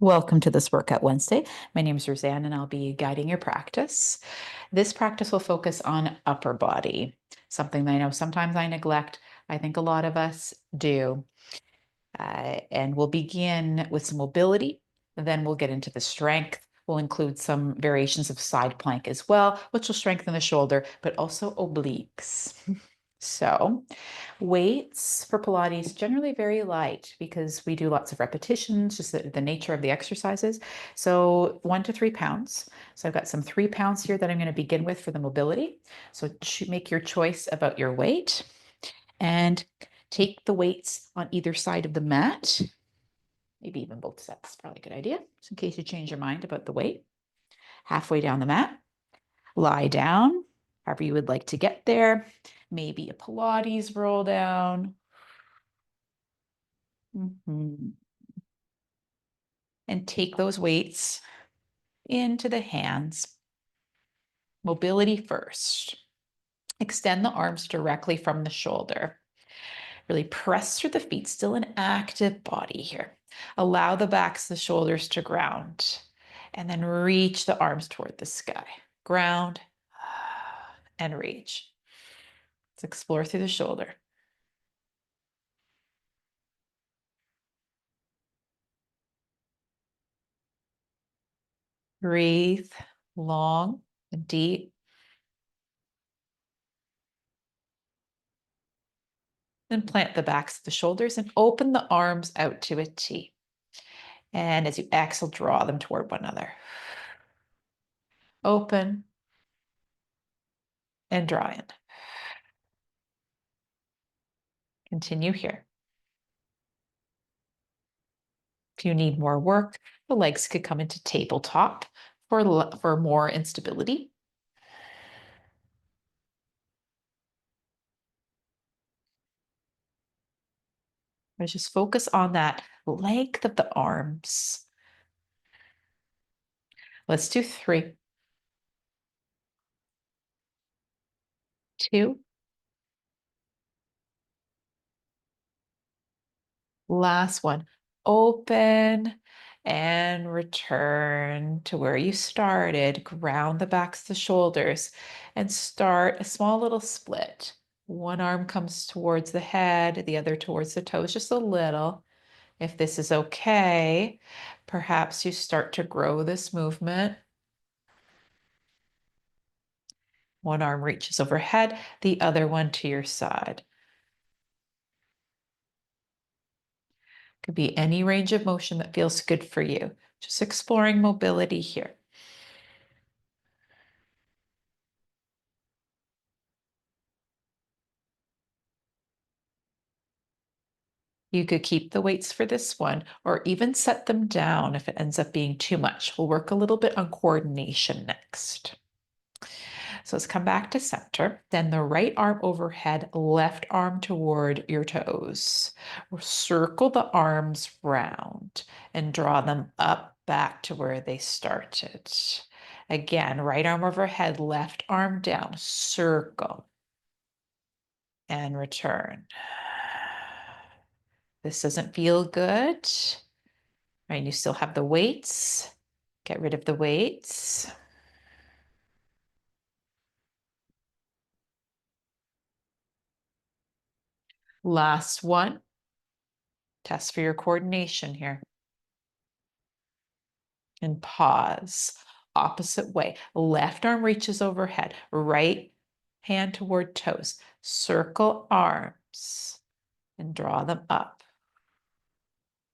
Welcome to this Workout Wednesday. My name is Roseanne and I'll be guiding your practice. This practice will focus on upper body, something that I know sometimes I neglect. I think a lot of us do. And we'll begin with some mobility, then we'll get into the strength. We'll include some variations of side plank as well, which will strengthen the shoulder, but also obliques. So weights for Pilates generally very light because we do lots of repetitions, just the nature of the exercises. So 1 to 3 pounds. So I've got some 3 pounds here that I'm going to begin with for the mobility. So make your choice about your weight and take the weights on either side of the mat. Maybe even both sets, probably a good idea. Just in case you change your mind about the weight. Halfway down the mat, lie down, however you would like to get there. Maybe a Pilates roll down. And take those weights into the hands. Mobility first. Extend the arms directly from the shoulder. Really press through the feet, still an active body here. Allow the backs of the shoulders to ground. And then reach the arms toward the sky. Ground and reach. Let's explore through the shoulder. Breathe long and deep. Then plant the backs of the shoulders and open the arms out to a T. And as you exhale, draw them toward one another. Open and draw in. Continue here. If you need more work, the legs could come into tabletop for more instability. But just focus on that length of the arms. Let's do 3, 2. Last one. Open and return to where you started. Ground the backs of the shoulders and start a small little split. One arm comes towards the head, the other towards the toes, just a little. If this is okay, perhaps you start to grow this movement. One arm reaches overhead, the other one to your side. Could be any range of motion that feels good for you. Just exploring mobility here. You could keep the weights for this one or even set them down if it ends up being too much. We'll work a little bit on coordination next. So let's come back to center. Then the right arm overhead, left arm toward your toes. We'll circle the arms round and draw them up back to where they started. Again, right arm overhead, left arm down, circle and return. This doesn't feel good, right? You still have the weights. Get rid of the weights. Last one. Test for your coordination here. And pause. Opposite way. Left arm reaches overhead. Right hand toward toes. Circle arms and draw them up.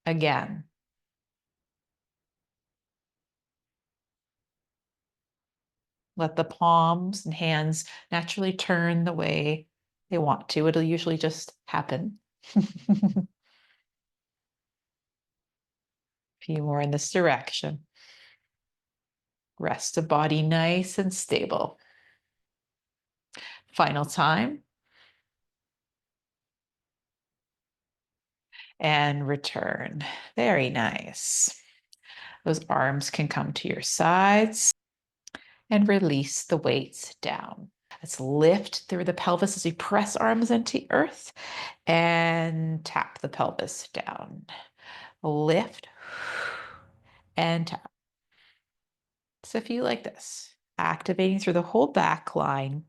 Again. Let the palms and hands naturally turn the way they want to. It'll usually just happen. Few more in this direction. Rest the body nice and stable. Final time. And return. Very nice. Those arms can come to your sides and release the weights down. Let's lift through the pelvis as we press arms into earth and tap the pelvis down. Lift and tap. So if you like this, activating through the whole back line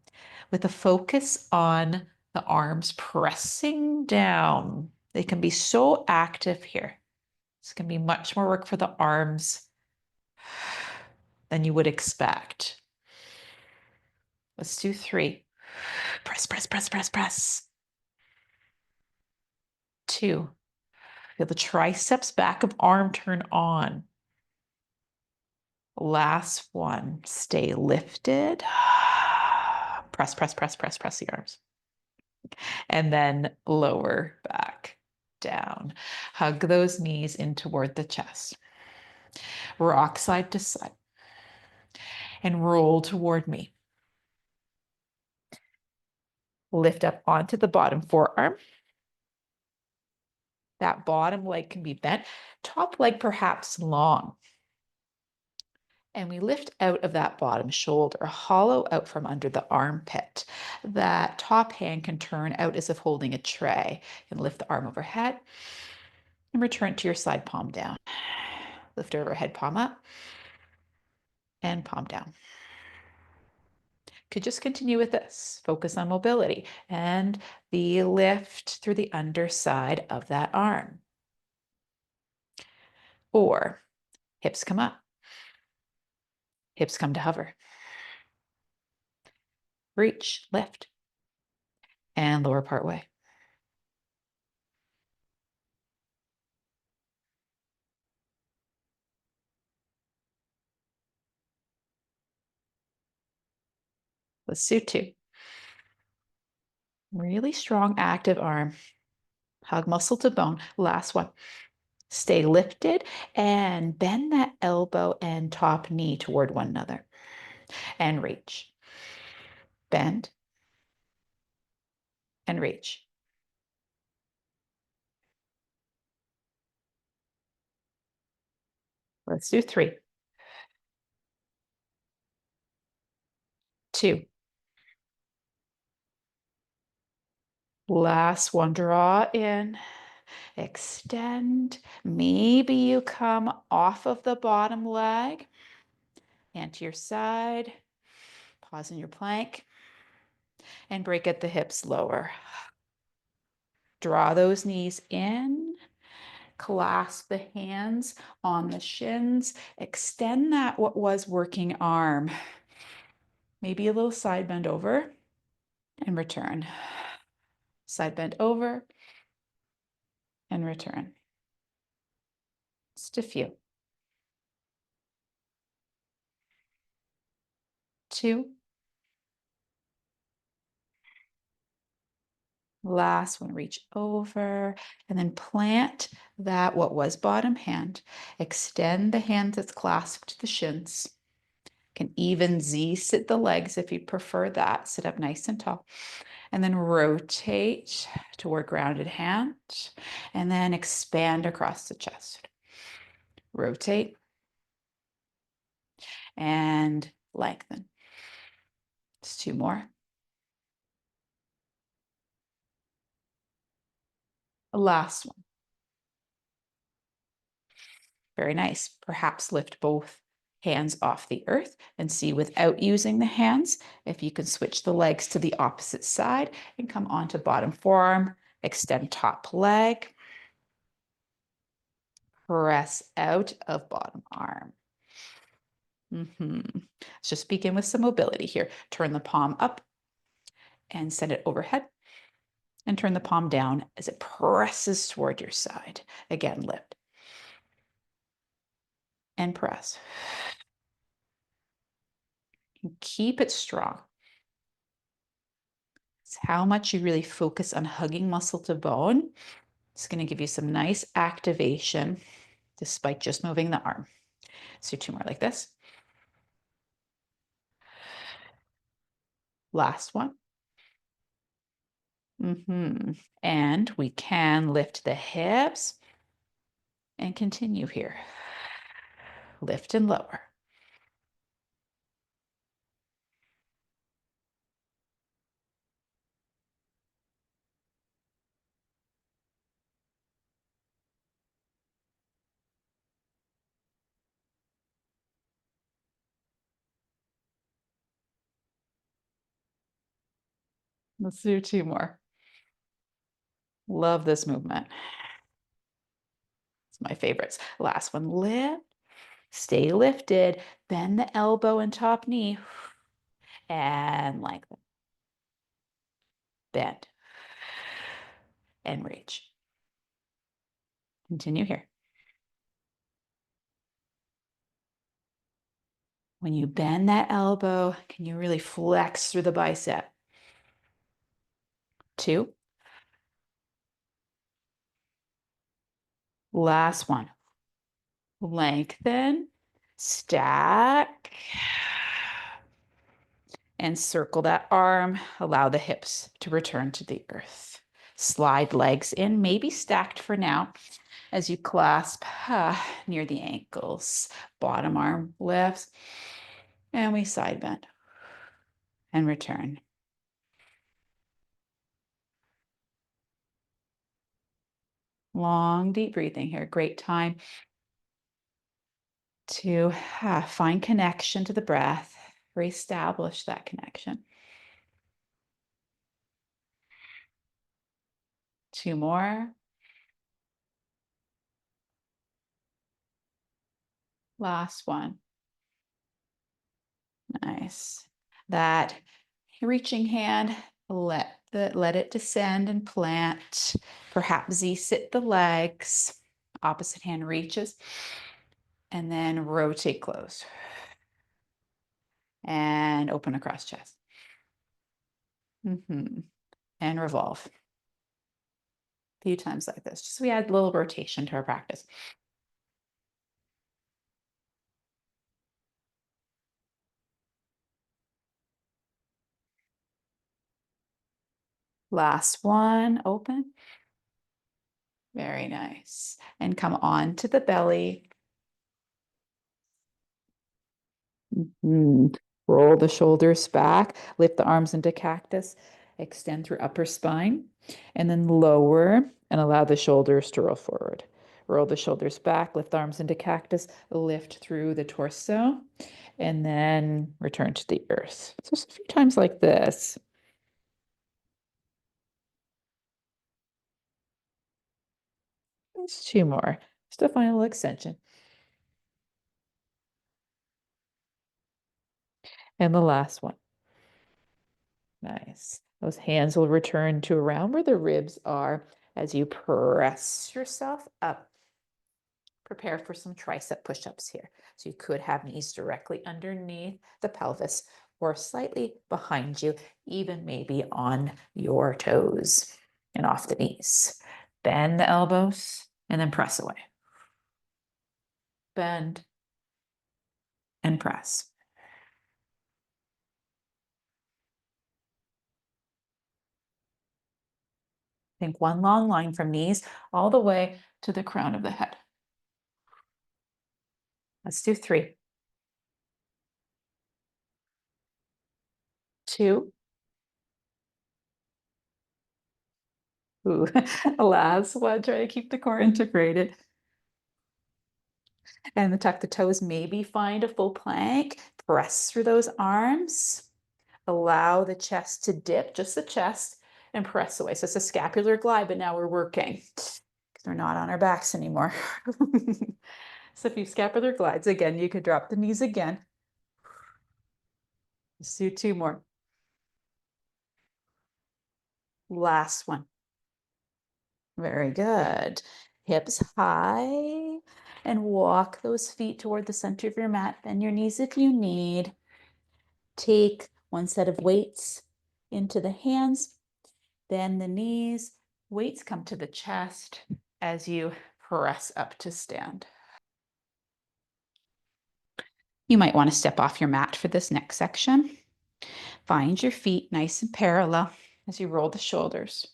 with a focus on the arms pressing down. They can be so active here. It's going to be much more work for the arms than you would expect. Let's do 3. Press, press, press, press, press. 2. Feel the triceps back of arm turn on. Last one. Stay lifted. Press, press, press, press, press the arms. And then lower back down. Hug those knees in toward the chest. Rock side to side. And roll toward me. Lift up onto the bottom forearm. That bottom leg can be bent, top leg perhaps long. And we lift out of that bottom shoulder, hollow out from under the armpit. That top hand can turn out as if holding a tray. You can lift the arm overhead and return to your side palm down. Lift overhead, palm up and palm down. Could just continue with this. Focus on mobility and the lift through the underside of that arm. Or hips come up, hips come to hover. Reach, lift, and lower part way. Let's do 2. Really strong, active arm. Hug muscle to bone. Last one. Stay lifted and bend that elbow and top knee toward one another. And reach. Bend and reach. Let's do 3. 2. Last one. Draw in. Extend. Maybe you come off of the bottom leg and to your side. Pause in your plank and break at the hips lower. Draw those knees in. Clasp the hands on the shins. Extend that what was working arm. Maybe a little side bend over and return. Side bend over and return. Just a few. 2. Last one, reach over and then plant that what was bottom hand. Extend the hand that's clasped to the shins. Can even Z sit the legs if you prefer that. Sit up nice and tall. And then rotate toward grounded hand. And then expand across the chest. Rotate. And lengthen. Just 2 more. Last one. Very nice. Perhaps lift both hands off the earth and see without using the hands if you can switch the legs to the opposite side and come onto bottom forearm, extend top leg, press out of bottom arm. Let's just begin with some mobility here. Turn the palm up and send it overhead and turn the palm down as it presses toward your side. Again, lift and press. And keep it strong. It's how much you really focus on hugging muscle to bone. It's going to give you some nice activation despite just moving the arm. So 2 more like this. Last one. And we can lift the hips and continue here. Lift and lower. Let's do two more. Love this movement. It's my favorites. Last one, lift, stay lifted, bend the elbow and top knee, and lengthen. Bend and reach. Continue here. When you bend that elbow, can you really flex through the bicep? Two. Last one. Lengthen, stack, and circle that arm. Allow the hips to return to the earth. Slide legs in, maybe stacked for now, as you clasp near the ankles. Bottom arm lifts, and we side bend and return. Long, deep breathing here. Great time to find connection to the breath, reestablish that connection. Two more. Last one. Nice. That reaching hand, let it descend and plant. Perhaps Z-sit the legs. Opposite hand reaches. And then rotate close. And open across chest. And revolve. A few times like this. Just so we add a little rotation to our practice. Last one, open. Very nice. And come on to the belly. Roll the shoulders back, lift the arms into cactus, extend through upper spine, and then lower and allow the shoulders to roll forward. Roll the shoulders back, lift the arms into cactus, lift through the torso, and then return to the earth. So just a few times like this. Just two more. Just a final extension. And the last one. Nice. Those hands will return to around where the ribs are as you press yourself up. Prepare for some tricep push-ups here. So you could have knees directly underneath the pelvis or slightly behind you, even maybe on your toes and off the knees. Bend the elbows and then press away. Bend and press. Think one long line from knees all the way to the crown of the head. Let's do three. Two. Ooh. Last one, try to keep the core integrated. And tuck the toes, maybe find a full plank. Press through those arms. Allow the chest to dip, just the chest, and press away. So it's a scapular glide, but now we're working because we're not on our backs anymore. So if you scapular glides, again, you could drop the knees again. Let's do two more. Last one. Very good. Hips high and walk those feet toward the center of your mat. Bend your knees if you need. Take one set of weights into the hands, bend the knees. Weights come to the chest as you press up to stand. You might want to step off your mat for this next section. Find your feet nice and parallel as you roll the shoulders.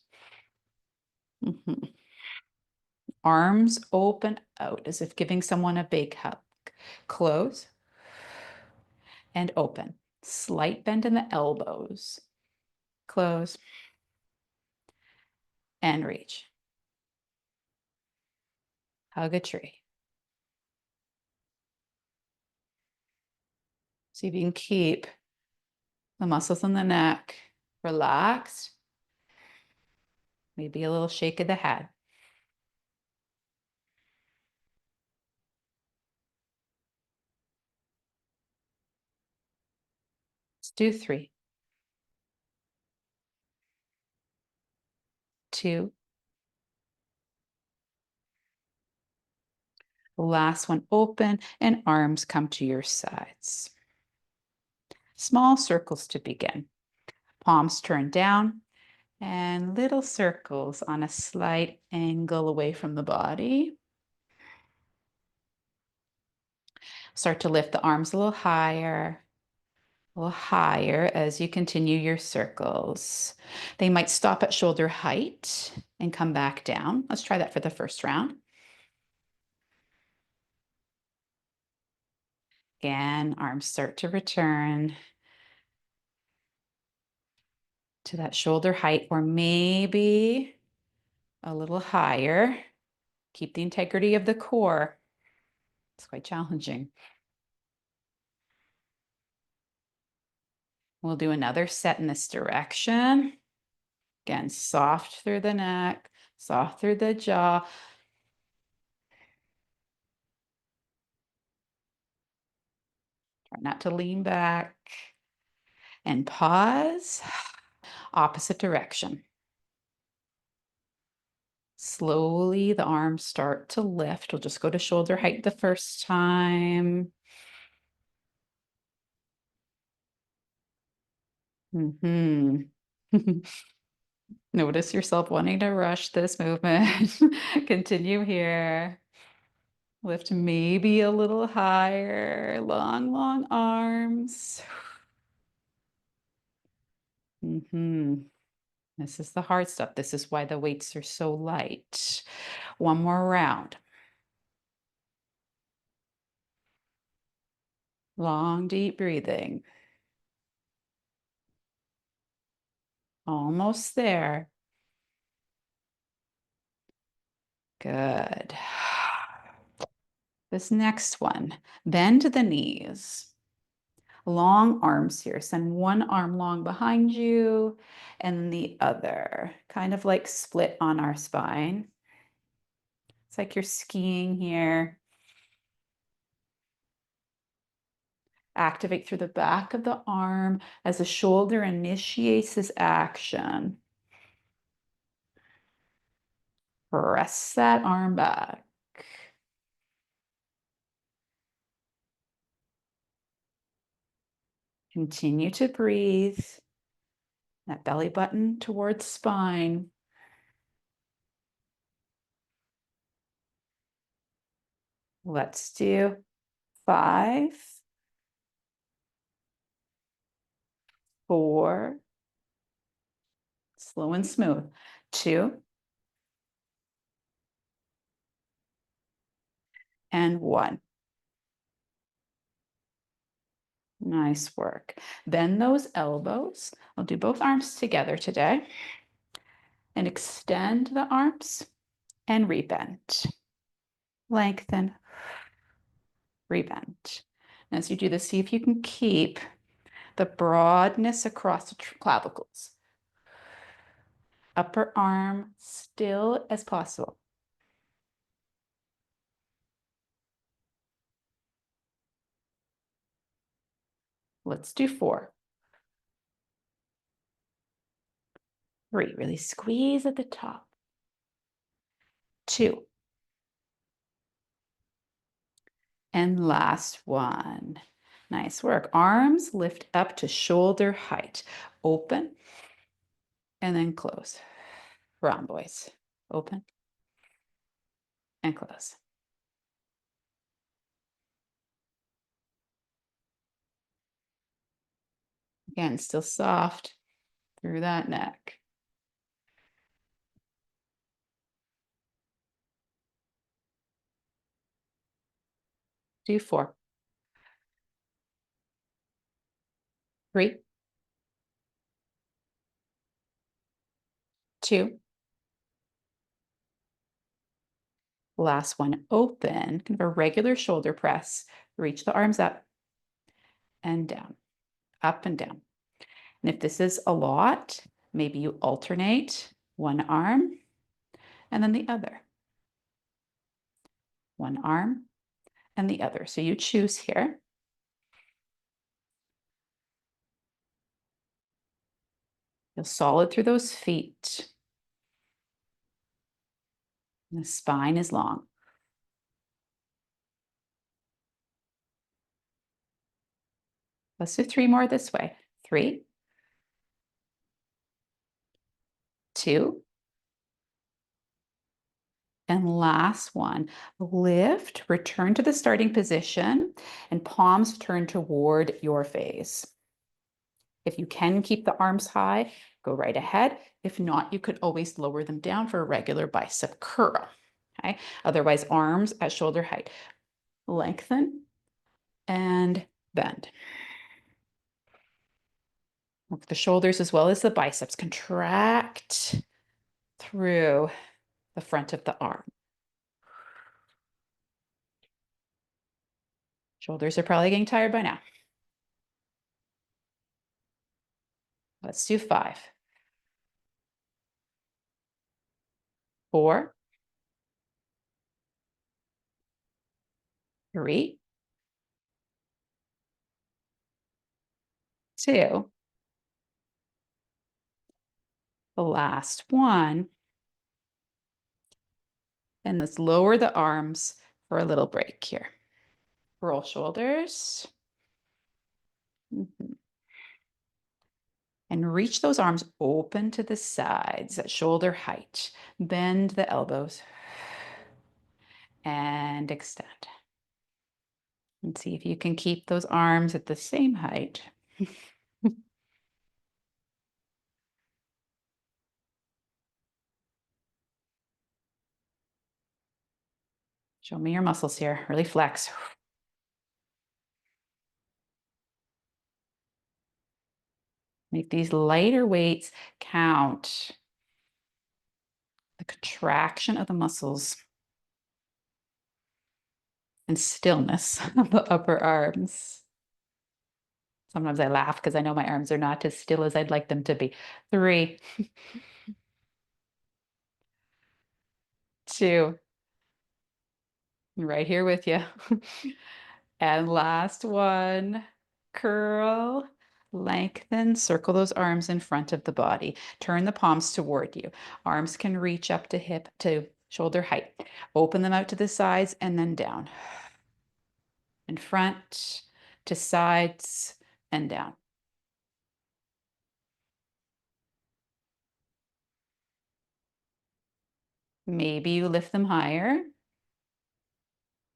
Arms open out as if giving someone a big hug. Close and open. Slight bend in the elbows. Close and reach. Hug a tree. See if you can keep the muscles in the neck relaxed Maybe a little shake of the head. Let's do 3, 2. Last one, open, and arms come to your sides. Small circles to begin. Palms turn down, and little circles on a slight angle away from the body. Start to lift the arms a little higher as you continue your circles. They might stop at shoulder height and come back down. Let's try that for the first round. Again, arms start to return to that shoulder height, or maybe a little higher. Keep the integrity of the core. It's quite challenging. We'll do another set in this direction. Again, soft through the neck, soft through the jaw. Try not to lean back. And pause. Opposite direction. Slowly, the arms start to lift. We'll just go to shoulder height the first time. Notice yourself wanting to rush this movement. Continue here. Lift maybe a little higher. Long, long arms. This is the hard stuff. This is why the weights are so light. One more round. Long, deep breathing. Almost there. Good. This next one, bend the knees. Long arms here. Send one arm long behind you and the other, kind of like split on our spine. It's like you're skiing here. Activate through the back of the arm as the shoulder initiates this action. Press that arm back. Continue to breathe. That belly button towards spine. Let's do 5, 4, slow and smooth, 2, and 1. Nice work. Bend those elbows. I'll do both arms together today. And extend the arms and rebend. Lengthen, rebend. And as you do this, see if you can keep the broadness across the clavicles. Upper arm still as possible. Let's do 4. 3, really squeeze at the top. 2. And last one. Nice work. Arms lift up to shoulder height. Open and then close. Round, boys. Open and close. Again, still soft through that neck. Do 4. 3, 2. Last one, open, kind of a regular shoulder press. Reach the arms up and down, up and down. And if this is a lot, maybe you alternate One arm and then the other. One arm and the other. So you choose here. Feel solid through those feet. And the spine is long. Let's do 3 more this way. 3, 2, and last one. Lift, return to the starting position, and palms turn toward your face. If you can keep the arms high, go right ahead. If not, you could always lower them down for a regular bicep curl. Okay? Otherwise, arms at shoulder height. Lengthen and bend. Work the shoulders as well as the biceps. Contract through the front of the arm. Shoulders are probably getting tired by now. Let's do 5, 4, 3, 2. The last one. And let's lower the arms for a little break here. Roll shoulders. And reach those arms open to the sides at shoulder height. Bend the elbows and extend. And see if you can keep those arms at the same height. Show me your muscles here. Really flex. Make these lighter weights count. The contraction of the muscles and stillness of the upper arms. Sometimes I laugh because I know my arms are not as still as I'd like them to be. 3, 2, right here with you. And last one, curl, lengthen, circle those arms in front of the body. Turn the palms toward you. Arms can reach up to shoulder height. Open them out to the sides and then down. In front, to sides, and down. Maybe you lift them higher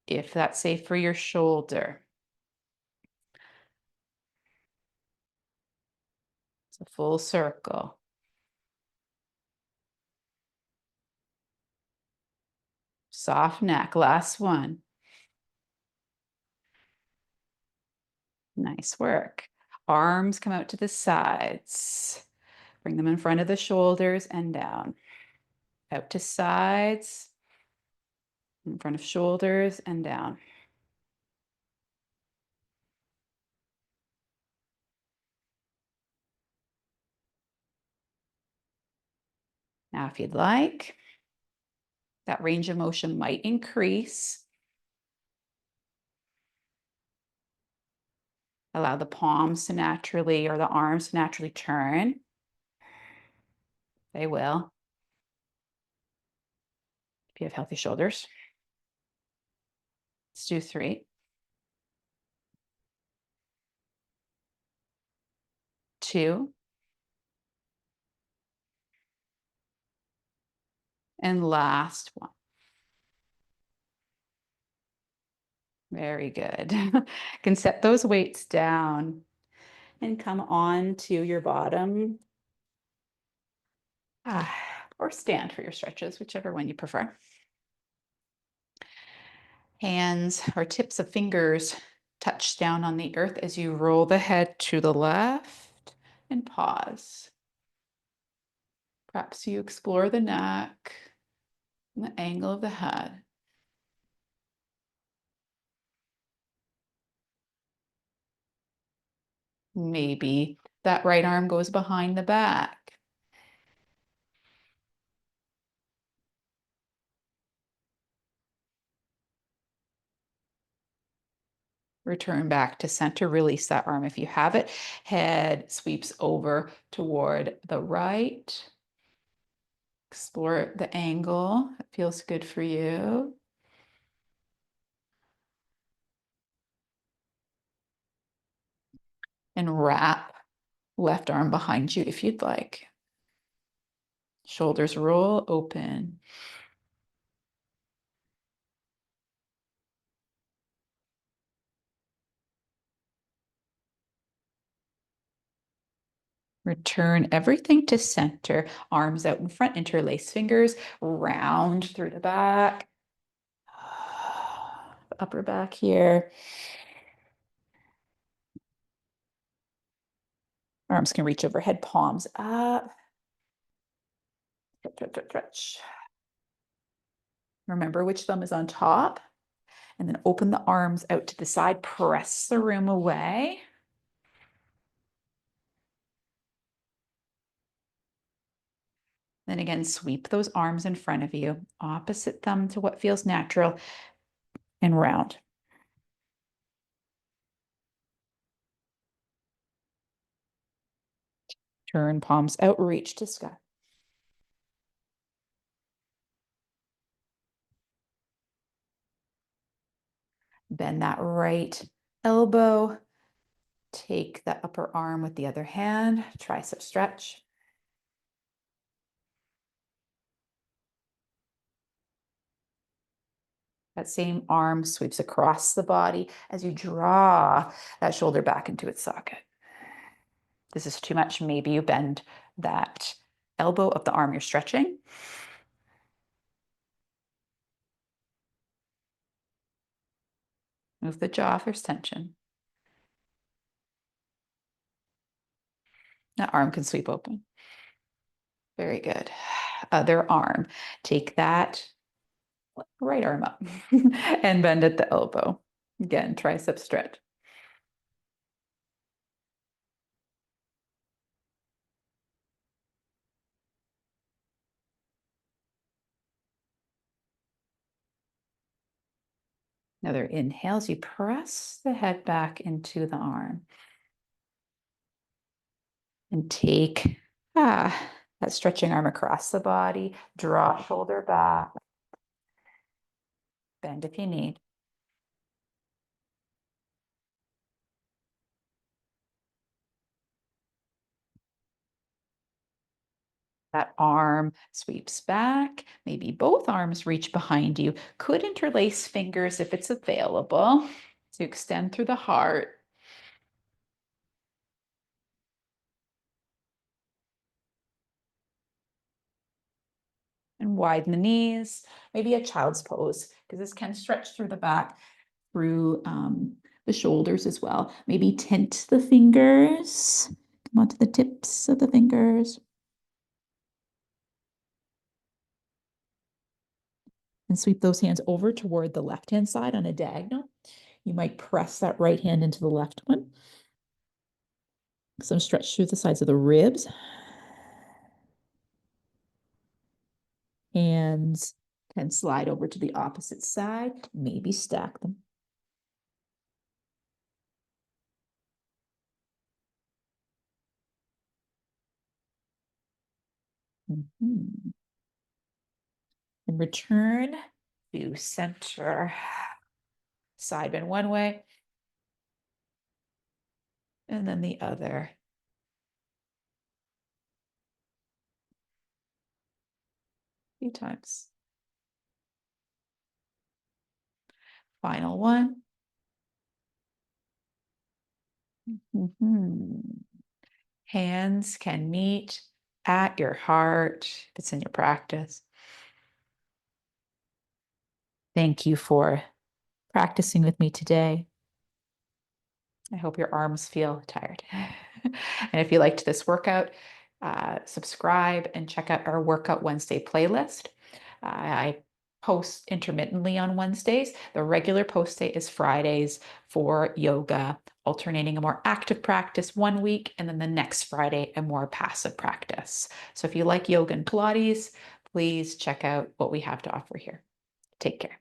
if that's safe for your shoulder. It's a full circle. Soft neck, last one. Nice work. Arms come out to the sides. Bring them in front of the shoulders and down. Out to sides, in front of shoulders and down. Now, if you'd like, that range of motion might increase. Allow the palms to naturally, or the arms to naturally turn. They will, if you have healthy shoulders. Let's do 3, 2, and last one. Very good. You can set those weights down and come on to your bottom. Or stand for your stretches, whichever one you prefer. Hands or tips of fingers touch down on the earth as you roll the head to the left and pause. Perhaps you explore the neck and the angle of the head. Maybe that right arm goes behind the back. Return back to center, release that arm if you have it. Head sweeps over toward the right. Explore the angle. It feels good for you. And wrap left arm behind you if you'd like. Shoulders roll open. Return everything to center. Arms out in front, interlace fingers, round through the back. Upper back here. Arms can reach overhead, palms up. Stretch. Remember which thumb is on top. And then open the arms out to the side. Press the room away. Then again, sweep those arms in front of you. Opposite thumb to what feels natural. And round. Turn palms out, reach to sky. Bend that right elbow. Take the upper arm with the other hand, tricep stretch. That same arm sweeps across the body as you draw that shoulder back into its socket. This is too much. Maybe you bend that elbow of the arm you're stretching. Move the jaw if there's tension. That arm can sweep open. Very good. Other arm. Take that right arm up and bend at the elbow. Again, tricep stretch. Another inhale as you press the head back into the arm. And take that stretching arm across the body, draw shoulder back, bend if you need. That arm sweeps back, maybe both arms reach behind you. Could interlace fingers if it's available to extend through the heart. And widen the knees, maybe a child's pose, because this can stretch through the back, through the shoulders as well. Maybe tint the fingers, come onto the tips of the fingers. And sweep those hands over toward the left-hand side on a diagonal. You might press that right hand into the left one. Some stretch through the sides of the ribs. Hands can slide over to the opposite side, maybe stack them. And return to center. Side bend one way, and then the other. A few times. Final one. Hands can meet at your heart if it's in your practice. Thank you for practicing with me today. I hope your arms feel tired. And if you liked this workout, subscribe and check out our Workout Wednesday playlist. I post intermittently on Wednesdays. The regular post day is Fridays for yoga, alternating a more active practice one week, and then the next Friday, a more passive practice. So if you like yoga and Pilates, please check out what we have to offer here. Take care.